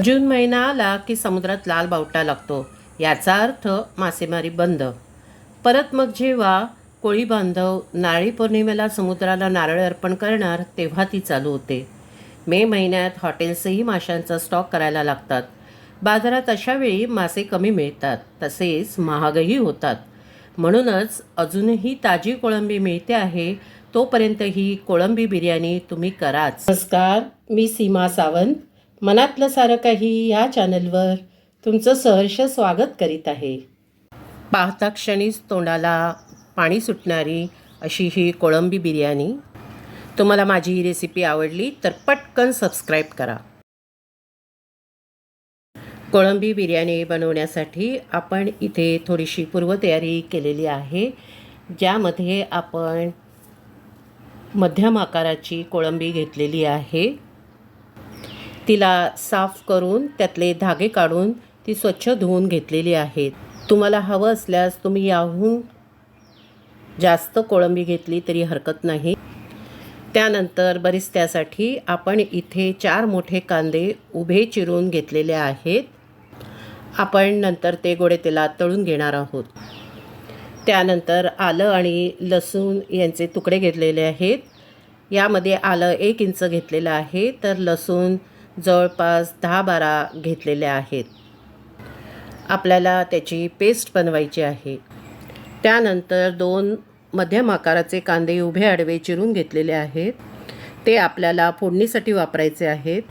जून महिना आला की समुद्रात लाल बावटा लागतो. याचा अर्थ मासेमारी बंद. परत मग जेव्हा कोळी बांधव नारळी पौर्णिमेला समुद्राला नारळ अर्पण करणार तेव्हा ती चालू होते. मे महिन्यात हॉटेल्सही माशांचा स्टॉक करायला लागतात. बाजारात अशा वेळी मासे कमी मिळतात, तसेच महागही होतात. म्हणूनच अजूनही ताजी कोळंबी मिळते आहे, तोपर्यंत ही कोळंबी बिर्याणी तुम्ही कराच. नमस्कार, मी सीमा सावंत. मनातलं सारं काही या चॅनलवर तुमचं सहर्ष स्वागत करीत आहे. पाहता क्षणीच तोंडाला पाणी सुटणारी अशी ही कोळंबी बिर्याणी. तुम्हाला माझी ही रेसिपी आवडली तर पटकन सबस्क्राईब करा. कोळंबी बिर्याणी बनवण्यासाठी आपण इथे थोडीशी पूर्वतयारी केलेली आहे, ज्यामध्ये आपण मध्यम आकाराची कोळंबी घेतलेली आहे. तिला साफ करून त्यातले धागे काढून ती स्वच्छ धुवून घेतलेली आहेत. तुम्हाला हवं असल्यास तुम्ही याहून जास्त कोळंबी घेतली तरी हरकत नाही. त्यानंतर बरिस्त्यासाठी आपण इथे 4 मोठे कांदे उभे चिरून घेतलेले आहेत. आपण नंतर ते गोडे तेलात तळून घेणार आहोत. त्यानंतर आलं आणि लसूण यांचे तुकडे घेतलेले आहेत. यामध्ये आलं 1 इंच घेतलेलं आहे, तर लसूण जवळपास 10-12 घेतलेले आहेत. आपल्याला त्याची पेस्ट बनवायची आहे. त्यानंतर 2 मध्यम आकाराचे कांदे उभे आडवे चिरून घेतलेले आहेत. ते आपल्याला फोडणीसाठी वापरायचे आहेत.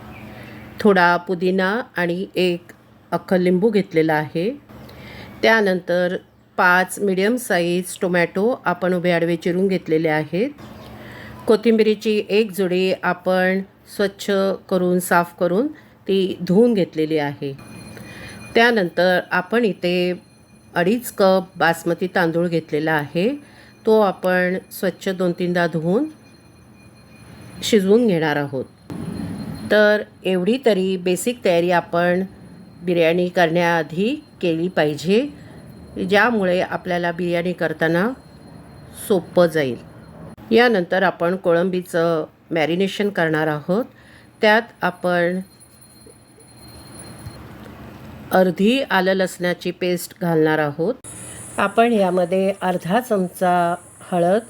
थोडा पुदिना आणि 1 अख्खं लिंबू घेतलेला आहे. त्यानंतर 5 मीडियम साईज टोमॅटो आपण उभे आडवे चिरून घेतलेले आहेत. कोथिंबिरीची 1 जुडी आपण स्वच्छ करून साफ करून ती धुवून घेतलेली आहे. त्यानंतर आपण इथे 2.5 कप बासमती तांदूळ घेतलेला आहे. तो आपण स्वच्छ 2-3दा धुवून शिजवून घेणार आहोत. तर एवढी तरी बेसिक तयारी आपण बिर्याणी करण्याआधी केली पाहिजे, ज्यामुळे आपल्याला बिर्याणी करताना सोपं जाईल. यानंतर आपण कोळंबीचं मॅरिनेशन करणार आहोत. त्यात आपण अर्धी आलं लसणाची पेस्ट घालणार आहोत. आपण यामध्ये अर्धा चमचा हळद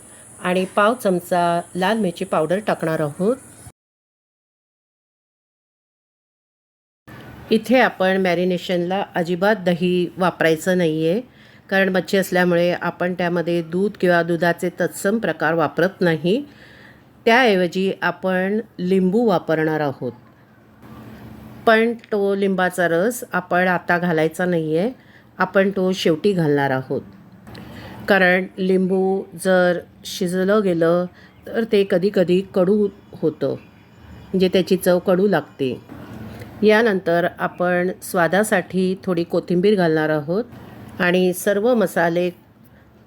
आणि पाव चमचा लाल मिरची पावडर टाकणार आहोत. इथे आपण मॅरिनेशनला अजिबात दही वापरायचं नाही आहे, कारण मच्छी असल्यामुळे आपण त्यामध्ये दूध किंवा दुधाचे तत्सम प्रकार वापरत नाही. त्याऐवजी आपण लिंबू वापरणार आहोत. पण तो लिंबाचा रस आपण आता घालायचा नाही आहे, आपण तो शेवटी घालणार आहोत. कारण लिंबू जर शिजलं गेलं तर ते कधीकधी कडू होतं, म्हणजे त्याची चव कडू लागते. यानंतर आपण स्वादासाठी थोडी कोथिंबीर घालणार आहोत आणि सर्व मसाले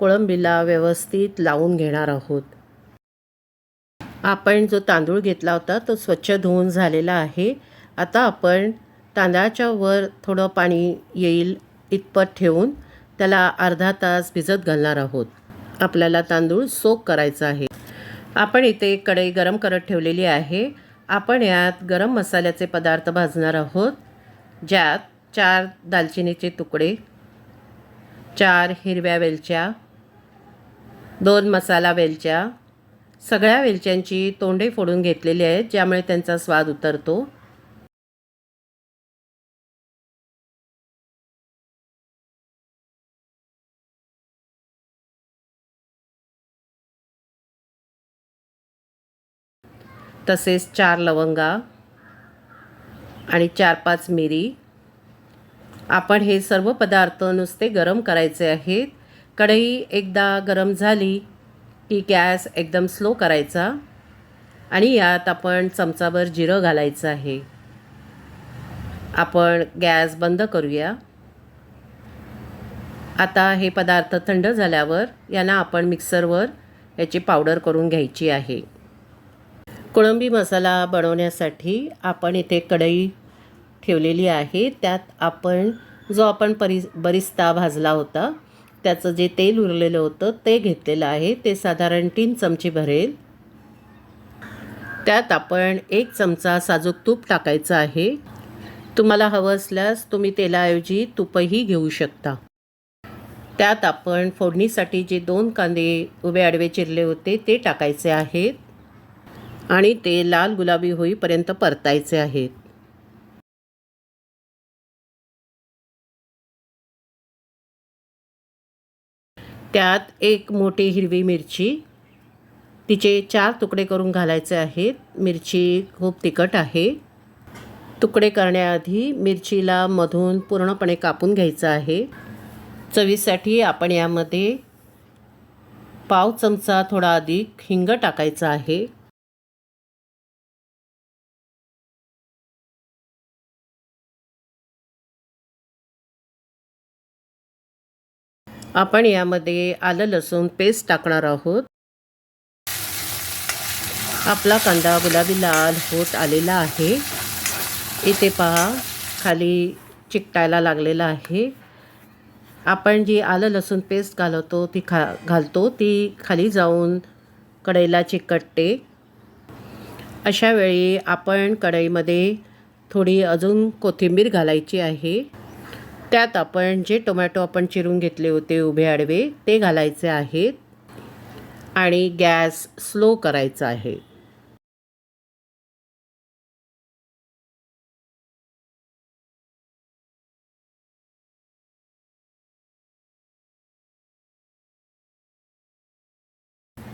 कोळंबीला व्यवस्थित लावून घेणार आहोत. आपण जो तांदूळ घेतला होता तो स्वच्छ धुवून झालेला आहे. आता आपण तांदळाच्या वर थोडं पाणी येईल इतपत ठेवून त्याला अर्धा तास भिजत घालणार आहोत. आपल्याला तांदूळ सोक करायचा आहे. आपण इथे कढई गरम करत ठेवलेली आहे. आपण यात गरम मसाल्याचे पदार्थ भाजणार आहोत, ज्यात 4 दालचिनीचे तुकडे, 4 हिरव्या वेलच्या, 2 मसाला वेलच्या, सगळ्या वेलच्यांची तोंडे फोडून घेतलेली आहेत, ज्यामुळे त्यांचा स्वाद उतरतो. तसेच 4 लवंगा आणि 4-5 मिरी. आपण हे सर्व पदार्थ नुसते गरम करायचे आहेत. कढई एकदा गरम झाली की गॅस एकदम स्लो करायचा आणि यात आपण चमचाभर जिरं घालायचं आहे. आपण गॅस बंद करूया. आता हे पदार्थ थंड झाल्यावर यांना आपण मिक्सरवर याची पावडर करून घ्यायची आहे. कोळंबी मसाला बनवण्यासाठी आपण इथे कढई ठेवलेली आहे. त्यात आपण जो आपण बरिस्ता भाजला होता त्याचं जे तेल उरलेलं होतं ते घेतलेलं आहे. ते साधारण 3 चमचे भरेल. त्यात आपण 1 चमचा साजूक तूप टाकायचं आहे. तुम्हाला हवं असल्यास तुम्ही तेलाऐवजी तूपही घेऊ शकता. त्यात आपण फोडणीसाठी जे 2 कांदे उभे आडवे चिरले होते ते टाकायचे आहेत आणि ते लाल गुलाबी होईपर्यंत परतायचे आहेत. त्यात एक मोठी हिरवी मिरची, तिचे 4 तुकडे करून घालायचे आहेत. मिरची खूप तिखट आहे. तुकडे करण्याआधी मिरचीला मधून पूर्णपणे कापून घ्यायचं आहे. चवीसाठी आपण यामध्ये पाव चमचा थोडा अधिक हिंग टाकायचा आहे. आपण यामध्ये आलं लसूण पेस्ट टाकणार आहोत. आपला कांदा गुलाबी लाल होत आलेला आहे. इथे पहा खाली चिकटायला लागलेला आहे. आपण जी आलं लसूण पेस्ट घालतो ती खाली जाऊन कढईला चिकटते. अशा वेळी आपण कढईमध्ये थोडी अजून कोथिंबीर घालायची आहे. त्यात आपण जे टोमॅटो आपण चिरून घेतले होते उभे आडवे ते घालायचे आहेत आणि गॅस स्लो करायचा आहे.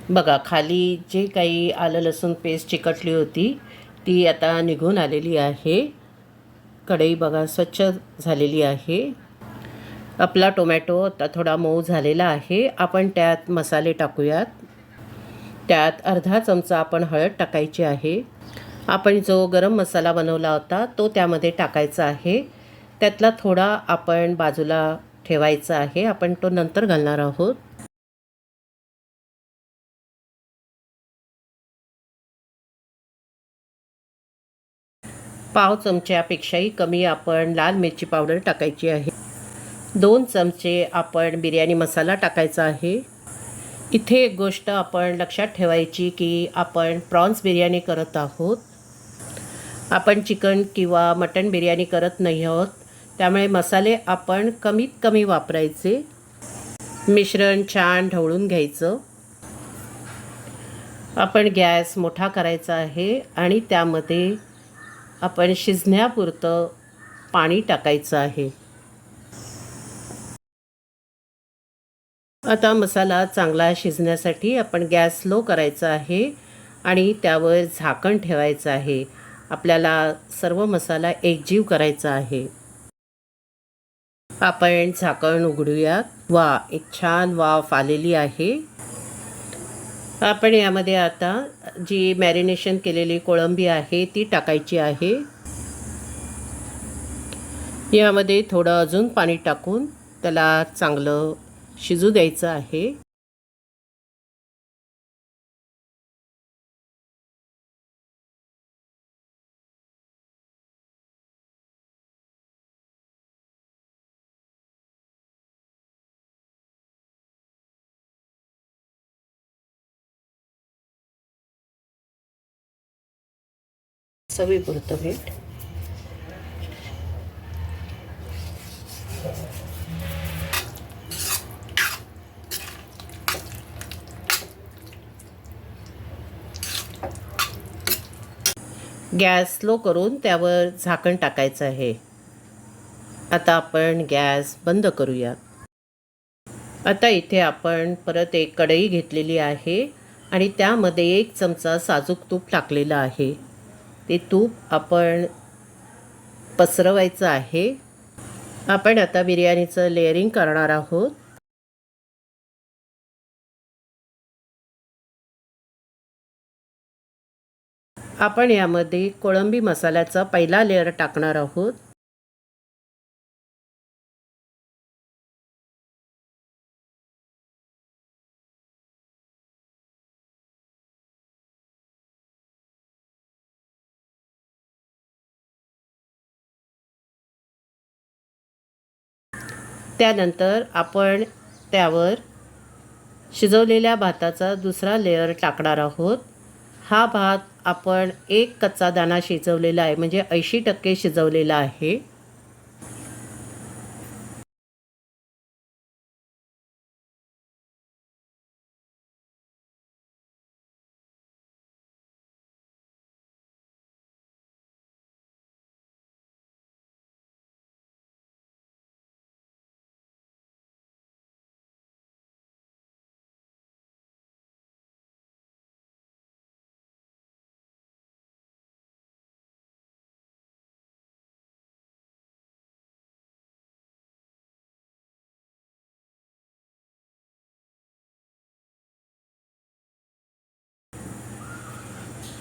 बघा खाली जे काही आलं लसूण पेस्ट चिकटली होती ती आता निघून आलेली आहे. कढई बघा स्वच्छ झालेली आहे. आपला टोमॅटो आता थोडा मऊ झालेला आहे. आपण त्यात मसाले टाकूयात. त्यात अर्धा चमचा आपण हळद टाकायची आहे. आपण जो गरम मसाला बनवला होता तो त्यामध्ये टाकायचा आहे. त्यातला थोडा आपण बाजूला ठेवायचा आहे. आपण तो नंतर घालणार आहोत. पाव चमच्यापेक्षाही कमी आपण लाल मिरची पावडर टाकायची आहे. 2 चमचे आपण बिर्याणी मसाला टाकायचा आहे. इथे एक गोष्ट आपण लक्षात ठेवायची की आपण प्रॉन्स बिर्याणी करत आहोत. आपण चिकन किंवा मटण बिर्याणी करत नाही आहोत. त्यामुळे मसाले आपण कमीत कमी वापरायचे. मिश्रण छान ढवळून घ्यायचं. आपण गॅस मोठा करायचा आहे आणि त्यामध्ये आपण शिजण्यापुरतं पाणी टाकायचं आहे. आता मसाला चांगला शिजण्यासाठी आपण गॅस स्लो करायचा आहे आणि त्यावर झाकण ठेवायचं आहे. आपल्याला सर्व मसाला एकजीव करायचा आहे. आपण झाकण उघडूयात. एक छान वाफ आलेली आहे. आपण यामध्ये आता जी मॅरिनेशन केलेली कोळंबी आहे ती टाकायची आहे. यामध्ये थोडं अजून पाणी टाकून त्याला चांगलं शिजू द्यायचं आहे. चवीपुरतं मीठ. गॅस स्लो करून त्यावर झाकण टाकायचं आहे. आता आपण गॅस बंद करूया. आता इथे आपण परत एक कढई घेतलेली आहे आणि त्यामध्ये 1 चमचा साजूक तूप टाकलेलं आहे. ते तूप आपण पसरवायचं आहे. आपण आता बिर्याणीचं लेअरिंग करणार आहोत. आपण यामध्ये कोळंबी मसाल्याचा पहिला लेअर टाकणार आहोत. त्यानंतर आपण त्यावर शिजवलेल्या भाताचा दुसरा लेअर टाकणार आहोत हा भात आपण एक कच्चा दाणा शिजवलेला आहे, म्हणजे 80% शिजवलेला आहे.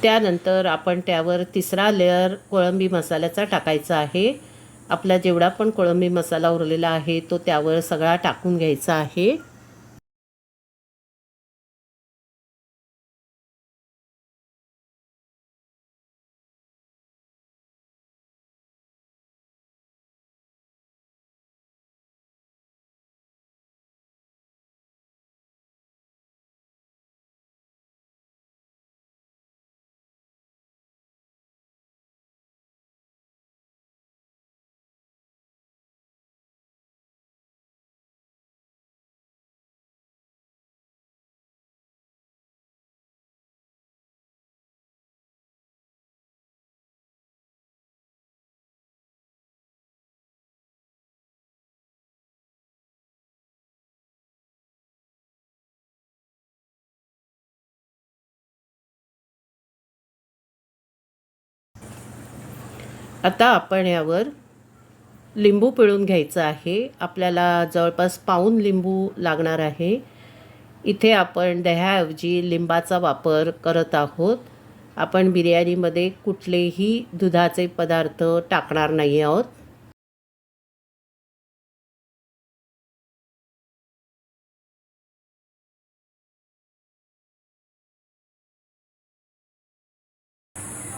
त्यानंतर आपण त्यावर तिसरा लेअर कोळंबी मसाल्याचा टाकायचा आहे. आपला जेवढा पण कोळंबी मसाला उरलेला आहे तो त्यावर सगळा टाकून घ्यायचा आहे. आता आपण यावर लिंबू पिळून घ्यायचं आहे. आपल्याला जवळपास पाऊण लिंबू लागणार आहे. इथे आपण दह्याऐवजी लिंबाचा वापर करत आहोत. आपण बिर्याणीमध्ये कुठलेही दुधाचे पदार्थ टाकणार नाही आहोत.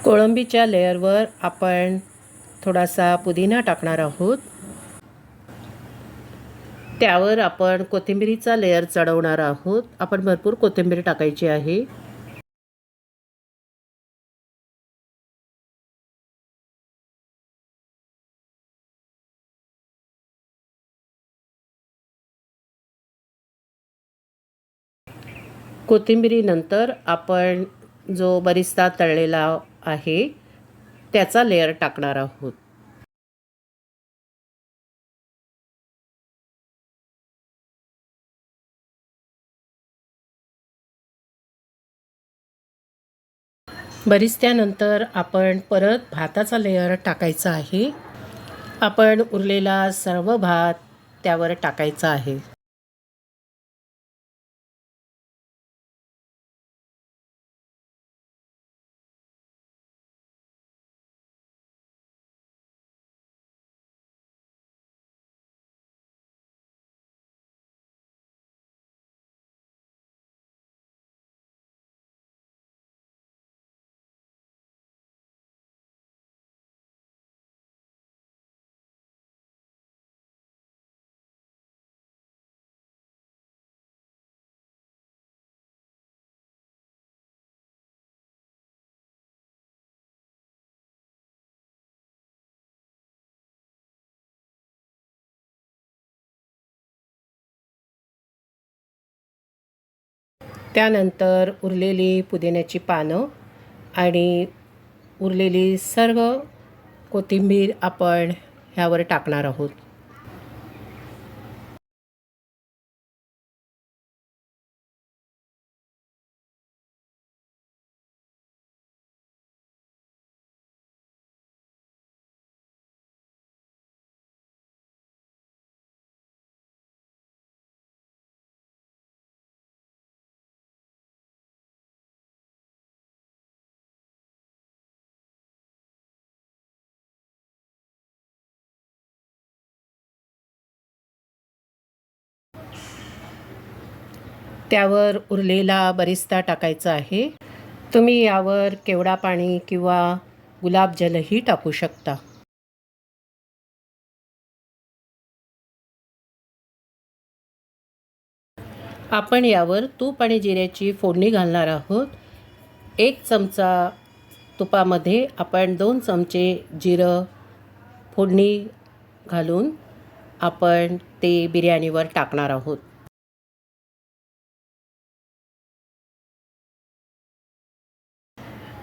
कोळंबीच्या लेअरवर आपण थोडासा पुदिना टाकणार आहोत. त्यावर आपण कोथिंबिरीचा लेअर चढवणार आहोत. आपण भरपूर कोथिंबीर टाकायची आहे. कोथिंबिरीनंतर आपण जो बरिस्ता तळलेला आहे त्याचा लेअर टाकणार आहोत. बरिस्त्यानंतर आपण परत भाताचा लेअर टाकायचा आहे. आपण उरलेला सर्व भात त्यावर टाकायचा आहे. त्यानंतर उरलेली पुदिन्याची पानं आणि उरलेली सर्व कोथिंबीर आपण ह्यावर टाकणार आहोत. त्यावर उरलेला बरिस्ता टाकायचा आहे. तुम्ही यावर केवडा पाणी किंवा गुलाबजलही टाकू शकता. आपण यावर तूप आणि जिऱ्याची फोडणी घालणार आहोत. 1 चमचा तुपामध्ये आपण 2 चमचे जिरं फोडणी घालून आपण ते बिर्याणीवर टाकणार आहोत.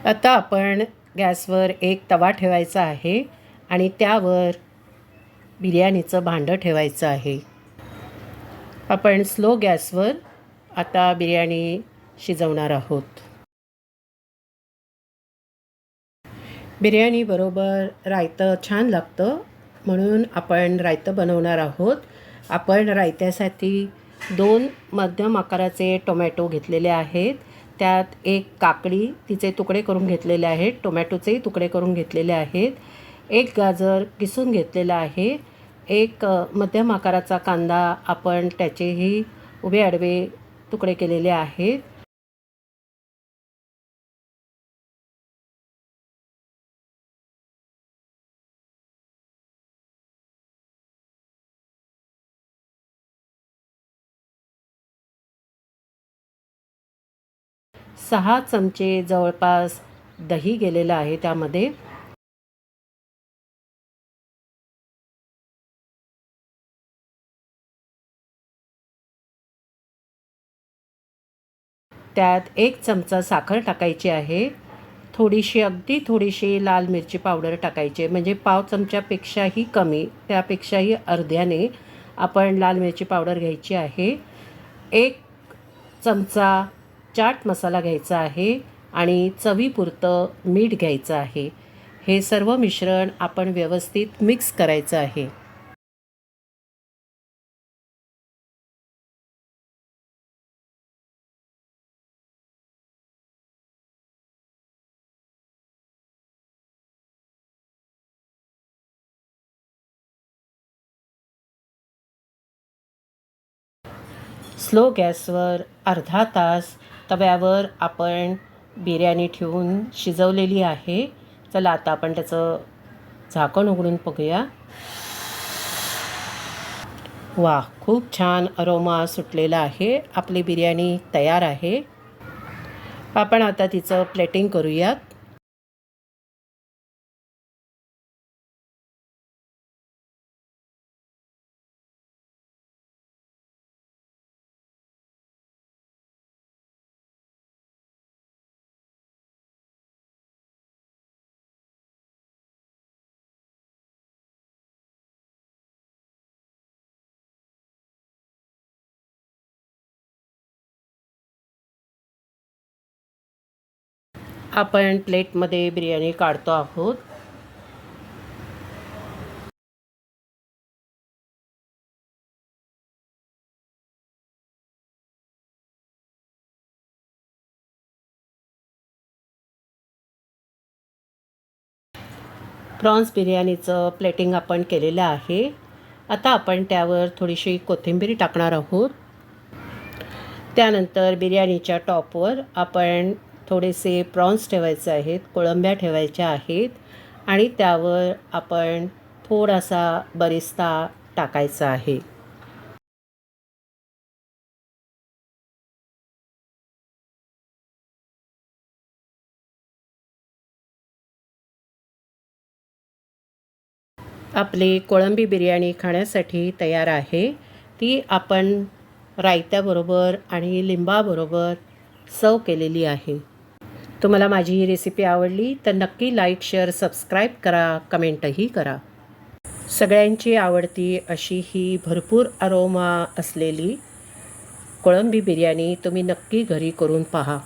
आता आपण गॅसवर एक तवा ठेवायचा आहे आणि त्यावर बिर्याणीचं भांडं ठेवायचं आहे. आपण स्लो गॅसवर आता बिर्याणी शिजवणार आहोत. बिर्याणीबरोबर रायतं छान लागतं म्हणून आपण रायतं बनवणार आहोत. आपण रायत्यासाठी 2 मध्यम आकाराचे टोमॅटो घेतलेले आहेत. त्यात 1 काकडी तिचे तुकडे करून घेतलेले आहेत. टोमॅटोचे तुकडे करून घेतलेले आहेत. 1 गाजर किसून घेतलेला आहे. 1 मध्यम आकाराचा कांदा आपण त्याचेही उभे आडवे तुकडे केलेले आहेत. सहा चमचे जवळपास दही गेलेलं आहे त्यामध्ये. त्यात 1 चमचा साखर टाकायची आहे. अगदी थोडीशी लाल मिरची पावडर टाकायची, म्हणजे पाव चमच्यापेक्षाही कमी, त्यापेक्षाही अर्ध्याने आपण लाल मिरची पावडर घ्यायची आहे. 1 चमचा चाट मसाला घ्यायचा आहे आणि चवीपुरतं मीठ घ्यायचं आहे. हे सर्व मिश्रण आपण व्यवस्थित मिक्स करायचं आहे. स्लो गॅसवर अर्धा तास तव्यावर आपण बिर्याणी ठेवून शिजवलेली आहे. चला आता आपण त्याचं झाकण उघडून बघूया. वा, खूप छान अरोमा सुटलेला आहे. आपली बिर्याणी तयार आहे. आपण आता तिचं प्लेटिंग करूयात. आपण प्लेटमध्ये बिर्याणी काढतो आहोत. प्रॉन्स बिर्याणीचं प्लेटिंग आपण केलेलं आहे. आता आपण त्यावर थोडीशी कोथिंबीर टाकणार आहोत. त्यानंतर बिर्याणीच्या टॉपवर आपण थोडेसे प्रॉन्स ठेवायचे आहेत, कोळंब्या ठेवायच्या आहेत आणि त्यावर आपण थोडासा बरिस्ता टाकायचा आहे. आपली कोळंबी बिर्याणी खाण्यासाठी तयार आहे. ती आपण रायत्याबरोबर आणि लिंबाबरोबर सर्व केलेली आहे. तुम्हाला माझी ही रेसिपी आवडली तर नक्की लाईक, शेअर, सबस्क्राईब करा, कमेंटही करा. सगळ्यांची आवडती अशी ही भरपूर अरोमा असलेली कोळंबी बिर्याणी तुम्ही नक्की घरी करून पहा.